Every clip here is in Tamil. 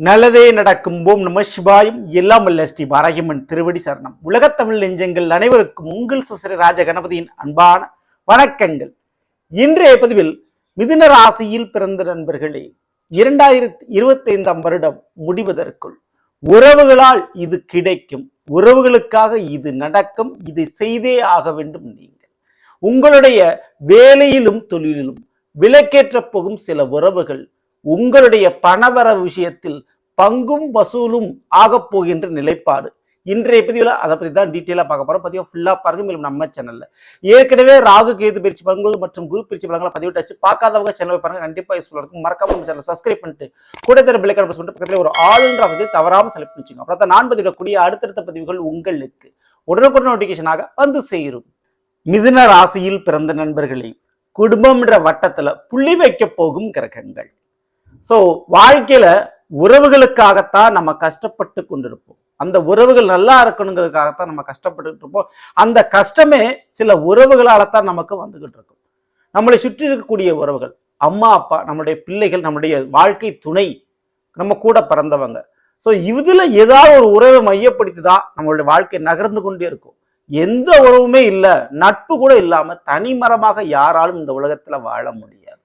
நல்லதே நடக்கும். ஓம் நம சிவாயும். எல்லாம் வல்ல ஸ்ரீ பாரகிமன் திருவடி சரணம். உலகத்தமிழ் நெஞ்சங்கள் அனைவருக்கும் உங்கள் சுசரி ராஜ கணபதியின் அன்பான வணக்கங்கள். இன்றைய பதிவில் மிதுன ராசியில் பிறந்த நண்பர்களே, 2025 வருடம் முடிவதற்குள் உறவுகளால் இது கிடைக்கும், உறவுகளுக்காக இது நடக்கும், இதை செய்தே ஆக வேண்டும். நீங்கள் உங்களுடைய வேலையிலும் தொழிலிலும் விலக்கேற்ற போகும் சில உறவுகள் உங்களுடைய பணவர விஷயத்தில் பங்கும் வசூலும் ஆகப் போகின்ற நிலைப்பாடு. இன்றைய பதிவில் அதை பற்றி தான் டீட்டெயிலாக பார்க்க போகிறோம். பதிவை ஃபுல்லாக பாருங்க. மேலும் நம்ம சேனலில் ஏற்கனவே ராகு கேது பயிற்சி பலன்கள் மற்றும் குரு பயிற்சி பலன்களை பதிவிட்டாச்சு. பார்க்காதவங்க சேனலை பாருங்க, கண்டிப்பாக யூஸ்ஃபுல்லாக இருக்கும். மறக்காம நம்ம சேனலை சப்ஸ்கிரைப் பண்ணிட்டு கூட தர பிள்ளைக்கான ப்ரெஸ் பண்ணிட்டு பக்கத்தில் ஒரு ஆளுன்ற பதிவு தவறாமல் செலக்ட் பண்ணிச்சுங்க. அப்புறம் தான் நான் பதிவிடக்கூடிய அடுத்தடுத்த பதிவுகள் உங்களுக்கு உடனுக்குடன் நோட்டிஃபிகேஷனாக வந்து சேரும். மிதுன ராசியில் பிறந்த நண்பர்களே, குடும்பம்ன்ற வட்டத்தில் புள்ளி வைக்க போகும் கிரகங்கள். ஸோ வாழ்க்கையில உறவுகளுக்காகத்தான் நம்ம கஷ்டப்பட்டு கொண்டிருப்போம். அந்த உறவுகள் நல்லா இருக்கணுங்கிறதுக்காகத்தான் நம்ம கஷ்டப்பட்டு இருப்போம். அந்த கஷ்டமே சில உறவுகளால தான் நமக்கு வந்துகிட்டு இருக்கும். நம்மளை சுற்றி இருக்கக்கூடிய உறவுகள், அம்மா அப்பா, நம்மளுடைய பிள்ளைகள், நம்முடைய வாழ்க்கை துணை, நம்ம கூட பிறந்தவங்க. ஸோ இதுல ஏதாவது ஒரு உறவை மையப்படுத்தி தான் நம்மளுடைய வாழ்க்கை நகர்ந்து கொண்டே இருக்கும். எந்த உறவுமே இல்லை, நட்பு கூட இல்லாம தனிமரமாக யாராலும் இந்த உலகத்துல வாழ முடியாது.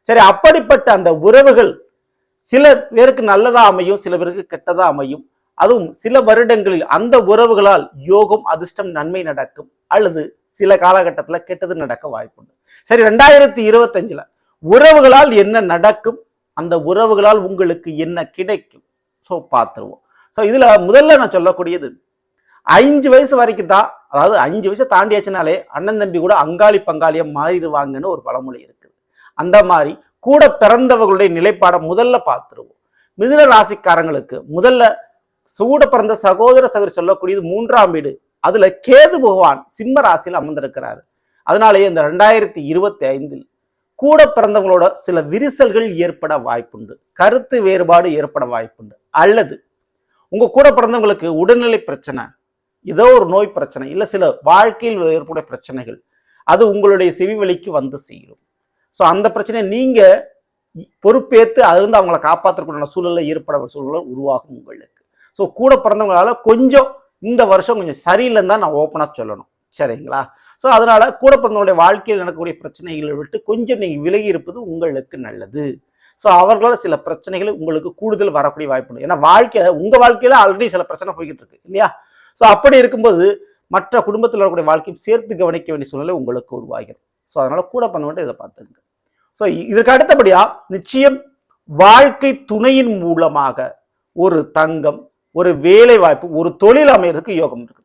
சரி, அப்படிப்பட்ட அந்த உறவுகள் சில பேருக்கு நல்லதா அமையும், சில பேருக்கு கெட்டதா அமையும். அதுவும் சில வருடங்களில் அந்த உறவுகளால் யோகம், அதிர்ஷ்டம், நன்மை நடக்கும், அல்லது சில காலகட்டத்தில் கெட்டது நடக்க வாய்ப்புண்டு. சரி, 2025 உறவுகளால் என்ன நடக்கும், அந்த உறவுகளால் உங்களுக்கு என்ன கிடைக்கும், ஸோ பார்த்துருவோம். ஸோ இதுல முதல்ல நான் சொல்லக்கூடியது, 5 வயசு வரைக்கும் தான், அதாவது 5 வயசை தாண்டியாச்சுனாலே அண்ணன் தம்பி கூட அங்காளி பங்காளியா மாறிடுவாங்கன்னு ஒரு பழமொழி இருக்குது. அந்த மாதிரி கூட பிறந்தவர்களுடைய நிலைப்பாடை முதல்ல பார்த்துருவோம். மிதுன ராசிக்காரங்களுக்கு முதல்ல கூட பிறந்த சகோதர சகோதரி சொல்லக்கூடியது 3ஆம் வீடு. அதுல கேது பகவான் சிம்ம ராசியில் அமர்ந்திருக்கிறாரு. அதனாலேயே இந்த 2025 கூட பிறந்தவங்களோட சில விரிசல்கள் ஏற்பட வாய்ப்புண்டு, கருத்து வேறுபாடு ஏற்பட வாய்ப்புண்டு, அல்லது உங்க கூட பிறந்தவங்களுக்கு உடல்நிலை பிரச்சனை, ஏதோ ஒரு நோய் பிரச்சனை, இல்லை சில வாழ்க்கையில் ஏற்பட பிரச்சனைகள், அது உங்களுடைய செவி வழிக்கு வந்து சேரும். ஸோ அந்த பிரச்சனையை நீங்க பொறுப்பேற்று அதிலிருந்து அவங்களை காப்பாற்றக்கூடிய சூழலில் ஏற்பட சூழல் உருவாகும் உங்களுக்கு. ஸோ கூட பிறந்தவங்களால கொஞ்சம் இந்த வருஷம் கொஞ்சம் சரியில்லைன்னு தான் நான் ஓப்பனாக சொல்லணும். சரிங்களா? ஸோ அதனால கூட பிறந்தவங்களுடைய வாழ்க்கையில் நடக்கக்கூடிய பிரச்சனைகளை விட்டு கொஞ்சம் நீங்கள் விலகி இருப்பது உங்களுக்கு நல்லது. ஸோ அவர்களால் சில பிரச்சனைகள் உங்களுக்கு கூடுதல் வரக்கூடிய வாய்ப்பு. ஏன்னா உங்க வாழ்க்கையில ஆல்ரெடி சில பிரச்சனை போய்கிட்டு இருக்கு இல்லையா? ஸோ அப்படி இருக்கும்போது மற்ற குடும்பத்தில் வரக்கூடிய வாழ்க்கையும் சேர்த்து கவனிக்க வேண்டிய சூழ்நிலை உங்களுக்கு உருவாகிறது. ஸோ அதனால கூட பண்ண இதை பார்த்துங்க. ஸோ இதற்கு அடுத்தபடியா நிச்சயம் வாழ்க்கை துணையின் மூலமாக ஒரு தங்கம், ஒரு வேலை வாய்ப்பு, ஒரு தொழில் அமைகிறதுக்கு யோகம் இருக்கு.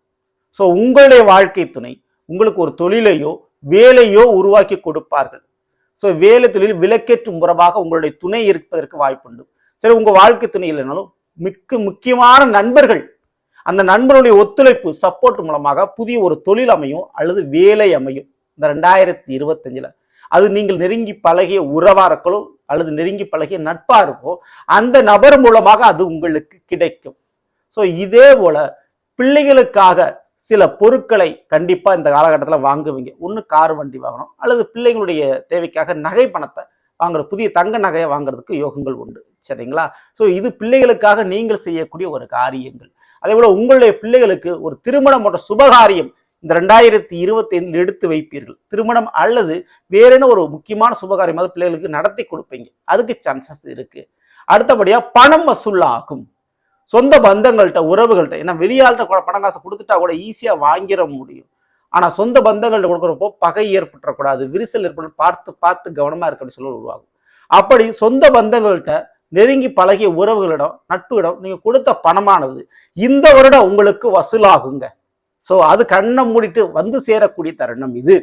ஸோ உங்களுடைய வாழ்க்கை துணை உங்களுக்கு ஒரு தொழிலையோ வேலையோ உருவாக்கி கொடுப்பார்கள். ஸோ வேலை தொழில் விலக்கேற்றும் உறவாக உங்களுடைய துணை இருப்பதற்கு வாய்ப்புண்டு. சரி, உங்க வாழ்க்கை துணை இல்லைனாலும் முக்கியமான நண்பர்கள், அந்த நண்பர்களுடைய ஒத்துழைப்பு சப்போர்ட் மூலமாக புதிய ஒரு தொழில் அமையும் அல்லது வேலை அமையும் இந்த 2025. அது நீங்கள் நெருங்கி பழகிய உறவா இருக்கணும் அல்லது நெருங்கி பழகிய நட்பா இருக்கும், அந்த நபர் மூலமாக அது உங்களுக்கு கிடைக்கும். ஸோ இதே போல பிள்ளைகளுக்காக சில பொருட்களை கண்டிப்பா இந்த காலகட்டத்தில் வாங்குவீங்க. ஒன்று கார் வண்டி வாங்கணும், அல்லது பிள்ளைங்களுடைய தேவைக்காக நகை பணத்தை வாங்குற, புதிய தங்க நகையை வாங்குறதுக்கு யோகங்கள் உண்டு. சரிங்களா? ஸோ இது பிள்ளைகளுக்காக நீங்கள் செய்யக்கூடிய ஒரு காரியங்கள். அதே போல உங்களுடைய பிள்ளைகளுக்கு ஒரு திருமணம் போன்ற சுபகாரியம் இந்த 2025 எடுத்து வைப்பீர்கள். திருமணம் அல்லது வேற என்ன ஒரு முக்கியமான சுபகாரியமாக பிள்ளைகளுக்கு நடத்தி கொடுப்பீங்க, அதுக்கு சான்சஸ் இருக்கு. அடுத்தபடியா பணம் வசூலாகும். சொந்த பந்தங்கள்கிட்ட, உறவுகள்கிட்ட, ஏன்னா வெளியாள்கிட்ட பணம் காசு கொடுத்துட்டா கூட ஈஸியா வாங்கிட முடியும். ஆனா சொந்த பந்தங்கள்கிட்ட கொடுக்குறப்போ பகை ஏற்பட்டுறக்கூடாது, விரிசல் ஏற்பட்டு பார்த்து கவனமா இருக்க சொல்ல உருவாகும். அப்படி சொந்த பந்தங்கள்கிட்ட நெருங்கி பழகிய உறவுகளிடம், நட்புகளிடம் நீங்க கொடுத்த பணமானது இந்த வருடம் உங்களுக்கு வசூலாகுங்க. ஸோ அது கண்ணை மூடிட்டு வந்து சேரக்கூடிய தருணம் இது.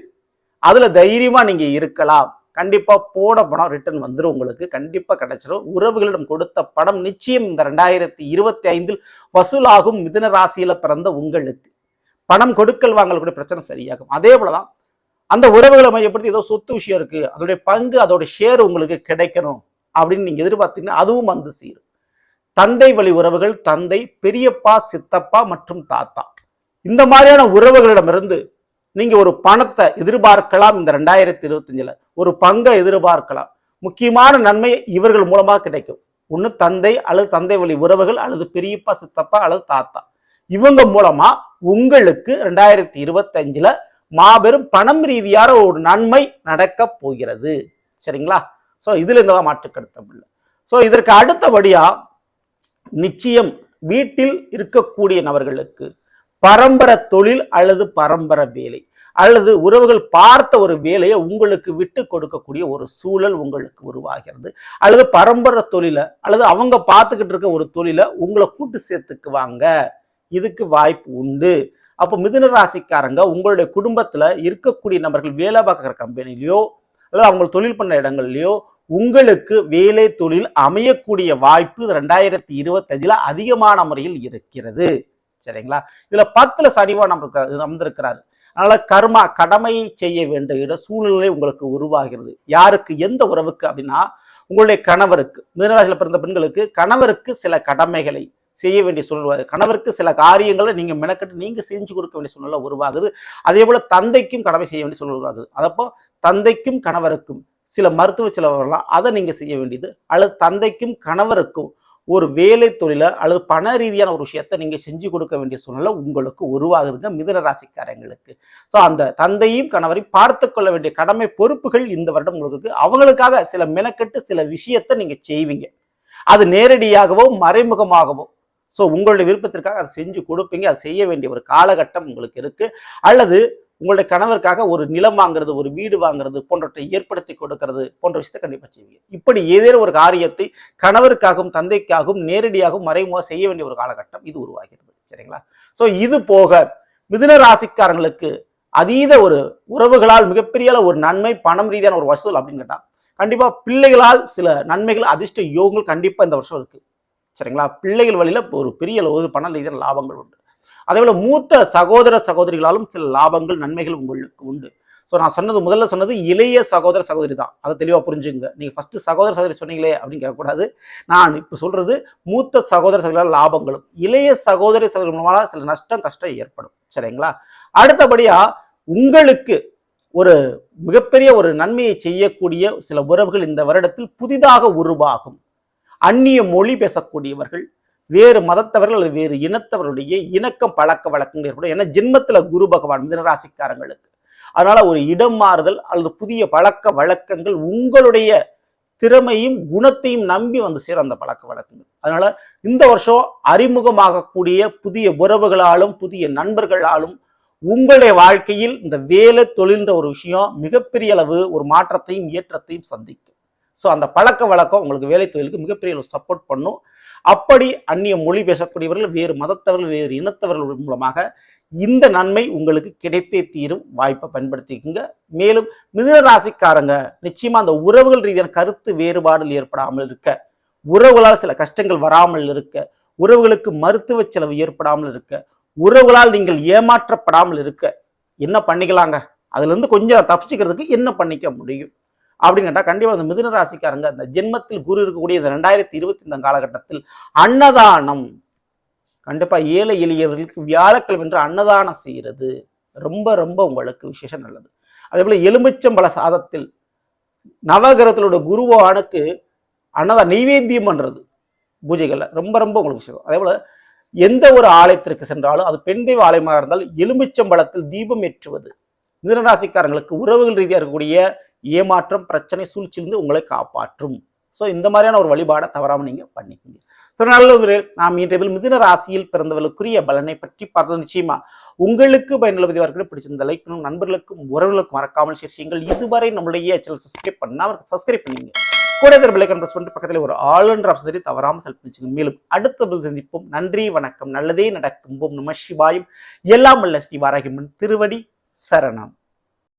அதுல தைரியமா நீங்க இருக்கலாம். கண்டிப்பா போன பணம் ரிட்டர்ன் வந்துடும், உங்களுக்கு கண்டிப்பா கிடைச்சிடும். உறவுகளிடம் கொடுத்த பணம் நிச்சயம் இந்த 2025 வசூலாகும். மிதுன ராசியில பிறந்த உங்களுக்கு பணம் கொடுக்கல் வாங்கக்கூடிய பிரச்சனை சரியாகும். அதே போலதான் அந்த உறவுகளை மையப்படுத்தி ஏதோ சொத்து விஷயம் இருக்கு, அதோடைய பங்கு, அதோட ஷேர் உங்களுக்கு கிடைக்கணும் அப்படின்னு நீங்க எதிர்பார்த்தீங்கன்னா அதுவும் வந்து சேரும். தந்தை வழி உறவுகள், தந்தை, பெரியப்பா, சித்தப்பா மற்றும் தாத்தா, இந்த மாதிரியான உறவுகளிடமிருந்து நீங்க ஒரு பணத்தை எதிர்பார்க்கலாம். இந்த 2025 ஒரு பங்கை எதிர்பார்க்கலாம். முக்கியமான நன்மை இவர்கள் மூலமாக கிடைக்கும். ஒன்று தந்தை அல்லது தந்தை வழி உறவுகள் அல்லது பெரியப்பா சித்தப்பா அல்லது தாத்தா, இவங்க மூலமா உங்களுக்கு 2025ல மாபெரும் பணம் ரீதியான ஒரு நன்மை நடக்க போகிறது. சரிங்களா? ஸோ இதுல இந்த மாற்றுக்கருத்தம் இல்லை. ஸோ இதற்கு அடுத்தபடியா நிச்சயம் வீட்டில் இருக்கக்கூடிய நபர்களுக்கு பரம்பரை தொழில் அல்லது பரம்பரை வேலை அல்லது உறவுகள் பார்த்த ஒரு வேலையை உங்களுக்கு விட்டு கொடுக்கக்கூடிய ஒரு சூழல் உங்களுக்கு உருவாகிறது. அல்லது பரம்பரை தொழிலை அல்லது அவங்க பார்த்துக்கிட்டு இருக்க ஒரு தொழிலை உங்களை கூட்டு சேர்த்துக்குவாங்க. இதுக்கு வாய்ப்பு உண்டு. அப்போ மிதுன ராசிக்காரங்க உங்களுடைய குடும்பத்துல இருக்கக்கூடிய நபர்கள் வேலை பார்க்குற கம்பெனிலையோ அல்லது அவங்க தொழில் பண்ண இடங்கள்லையோ உங்களுக்கு வேலை தொழில் அமையக்கூடிய வாய்ப்பு 2025ல அதிகமான முறையில் இருக்கிறது. சரிங்களா? இதுல 10ல சனிவான் அமர்ந்திருக்கிறாரு. அதனால கர்மா கடமையை செய்ய வேண்டிய சூழ்நிலை உங்களுக்கு உருவாகிறது. யாருக்கு, எந்த உறவுக்கு அப்படின்னா உங்களுடைய கணவருக்கு. மிதுனராசியில் பிறந்த பெண்களுக்கு கணவருக்கு சில கடமைகளை செய்ய வேண்டிய சூழ்நிலை, கணவருக்கு சில காரியங்களை நீங்க மெனக்கட்டு நீங்க செஞ்சு கொடுக்க வேண்டிய சூழ்நிலை உருவாகுது. அதே போல தந்தைக்கும் கடமை செய்ய வேண்டிய சூழ்நிலை உருவாகுது. அதப்போ தந்தைக்கும் கணவருக்கும் சில மருத்துவ செலவு வரலாம், அதை நீங்க செய்ய வேண்டியது. அல்லது தந்தைக்கும் கணவருக்கும் ஒரு வேலை தொழில அல்லது பண ரீதியான ஒரு விஷயத்தை நீங்க செஞ்சு கொடுக்க வேண்டிய சூழ்நிலை உங்களுக்கு உருவாகுதுங்க மிதுன ராசிக்காரங்களுக்கு. ஸோ அந்த தந்தையும் கணவரையும் பார்த்து கொள்ள வேண்டிய கடமை பொறுப்புகள் இந்த வருடம் உங்களுக்கு. அவங்களுக்காக சில மெனக்கெட்டு சில விஷயத்தை நீங்க செய்வீங்க. அது நேரடியாகவோ மறைமுகமாகவோ ஸோ உங்களுடைய விருப்பத்திற்காக அதை செஞ்சு கொடுப்பீங்க. அதை செய்ய வேண்டிய ஒரு காலகட்டம் உங்களுக்கு இருக்கு. அல்லது உங்களுடைய கணவருக்காக ஒரு நிலம் வாங்குறது, ஒரு வீடு வாங்குறது போன்றவற்றை ஏற்படுத்தி கொடுக்கறது போன்ற விஷயத்தை கண்டிப்பாக செய்வீங்க. இப்படி ஏதேனும் ஒரு காரியத்தை கணவருக்காகவும் தந்தைக்காகவும் நேரடியாகவும் மறைமுக செய்ய வேண்டிய ஒரு காலகட்டம் இது உருவாகிறது. சரிங்களா? ஸோ இது போக மிதுன ராசிக்காரங்களுக்கு அதீத ஒரு உறவுகளால் மிகப்பெரிய ஒரு நன்மை, பணம் ரீதியான ஒரு வசூல் அப்படின்னு கேட்டா கண்டிப்பா பிள்ளைகளால் சில நன்மைகள், அதிர்ஷ்ட யோகங்கள் கண்டிப்பா இந்த வருஷம் இருக்கு. சரிங்களா? பிள்ளைகள் வழியில ஒரு பெரிய ஒரு பண ரீதியான லாபங்கள் உண்டு. அதே போல மூத்த சகோதர சகோதரிகளாலும் சில லாபங்கள், நன்மைகள் உங்களுக்கு உண்டு. ஸோ நான் முதல்ல சொன்னது இளைய சகோதர சகோதரி தான். அதை தெளிவாக புரிஞ்சுங்க. நீங்க ஃபர்ஸ்ட் சகோதர சகோதரி சொன்னீங்களே அப்படின்னு கேட்கக்கூடாது. நான் இப்போ சொல்றது மூத்த சகோதர சகோதரிகளால் லாபங்களும், இளைய சகோதரி சகோதரி மூலமாக சில நஷ்டம் கஷ்டம் ஏற்படும். சரிங்களா? அடுத்தபடியா உங்களுக்கு ஒரு மிகப்பெரிய ஒரு நன்மையை செய்யக்கூடிய சில உறவுகள் இந்த வருடத்தில் புதிதாக உருவாகும். அந்நிய மொழி பேசக்கூடியவர்கள், வேறு மதத்தவர்கள் அல்லது வேறு இனத்தவர்களுடைய இணக்கம் பழக்க வழக்கங்கள் ஏற்படும். ஏன்னா ஜென்மத்துல குரு பகவான் மிதுனராசிக்காரங்களுக்கு. அதனால ஒரு இடம் மாறுதல் அல்லது புதிய பழக்க வழக்கங்கள் உங்களுடைய திறமையும் குணத்தையும் நம்பி வந்து சேரும் அந்த பழக்க வழக்கங்கள். அதனால இந்த வருஷம் அறிமுகமாகக்கூடிய புதிய உறவுகளாலும் புதிய நண்பர்களாலும் உங்களுடைய வாழ்க்கையில் இந்த வேலை தொழில்ன்ற ஒரு விஷயம் மிகப்பெரிய அளவு ஒரு மாற்றத்தையும் ஏற்றத்தையும் சந்திக்கும். ஸோ அந்த பழக்க வழக்கம் உங்களுக்கு வேலை தொழிலுக்கு மிகப்பெரிய அளவு சப்போர்ட் பண்ணும். அப்படி அந்நிய மொழி பேசக்கூடியவர்கள், வேறு மதத்தவர்கள், வேறு இனத்தவர்கள் மூலமாக இந்த நன்மை உங்களுக்கு கிடைத்தே தீரும். வாய்ப்பை பயன்படுத்திக்கோங்க. மேலும் மிதுன ராசிக்காரங்க நிச்சயமா அந்த உறவுகள் ரீதியான கருத்து வேறுபாடுகள் ஏற்படாமல் இருக்க, உறவுகளால் சில கஷ்டங்கள் வராமல் இருக்க, உறவுகளுக்கு மருத்துவ செலவு ஏற்படாமல் இருக்க, உறவுகளால் நீங்கள் ஏமாற்றப்படாமல் இருக்க என்ன பண்ணிக்கலாங்க, அதுல இருந்து கொஞ்சம் தப்பிச்சுக்கிறதுக்கு என்ன பண்ணிக்க முடியும் அப்படின்னு கேட்டா கண்டிப்பா அந்த மிதுன ராசிக்காரங்க அந்த ஜென்மத்தில் குரு இருக்கக்கூடிய இந்த 2025 காலகட்டத்தில் அன்னதானம், கண்டிப்பா ஏழை எளியவர்களுக்கு வியாழக்கிழமை என்று அன்னதானம் செய்யறது ரொம்ப ரொம்ப உங்களுக்கு விசேஷம் நல்லது. அதே போல எலுமிச்சம்பழ சாதத்தில் நவகிரகத்திலோட குருவானுக்கு அன்னதானம் நைவேத்தியம் பண்றது பூஜைகள்ல ரொம்ப ரொம்ப உங்களுக்கு விசேஷம். அதே போல எந்த ஒரு ஆலயத்திற்கு சென்றாலும் அது பெண் தெய்வ ஆலயமாக இருந்தால் எலுமிச்சம்பழத்தில் தீபம் ஏற்றுவது மிதுனராசிக்காரங்களுக்கு உறவுகள் ரீதியாக இருக்கக்கூடிய ஏமாற்றம், பிரச்சனை, சூழ்ச்சியிலிருந்து உங்களை காப்பாற்றும். ஸோ இந்த மாதிரியான ஒரு வழிபாடை தவறாமல் நீங்க பண்ணிக்கோங்க. ஸோ நல்ல நாம் இன்றைய மிதுன ராசியில் பிறந்தவர்களுக்குரிய பலனை பற்றி பார்த்தது. நிச்சயமா உங்களுக்கு பயனுள்ள பதிவாக பிடிச்சிருந்த லைக் பண்ணும், நண்பர்களுக்கும் உறவுகளுக்கும் மறக்காமல் ஷேர் செய்யுங்கள். இதுவரை நம்மளுடைய சேனல் சப்ஸ்கிரைப் பண்ணா சப்ஸ்கிரைப் பண்ணுங்க. கூட பெல்லைக்கன் பிரஸ் பண்ணிட்டு பக்கத்தில் ஒரு ஆல் ஆப்ஷன் தவறாமல் செலக்ட் பண்ணிச்சுங்க. மேலும் அடுத்த சந்திப்போம். நன்றி, வணக்கம். நல்லதே நடக்கும். ஓம் நம சிவாயம். எல்லாம் வல்ல ஸ்ரீ வாராகியம்மன் திருவடி சரணம்.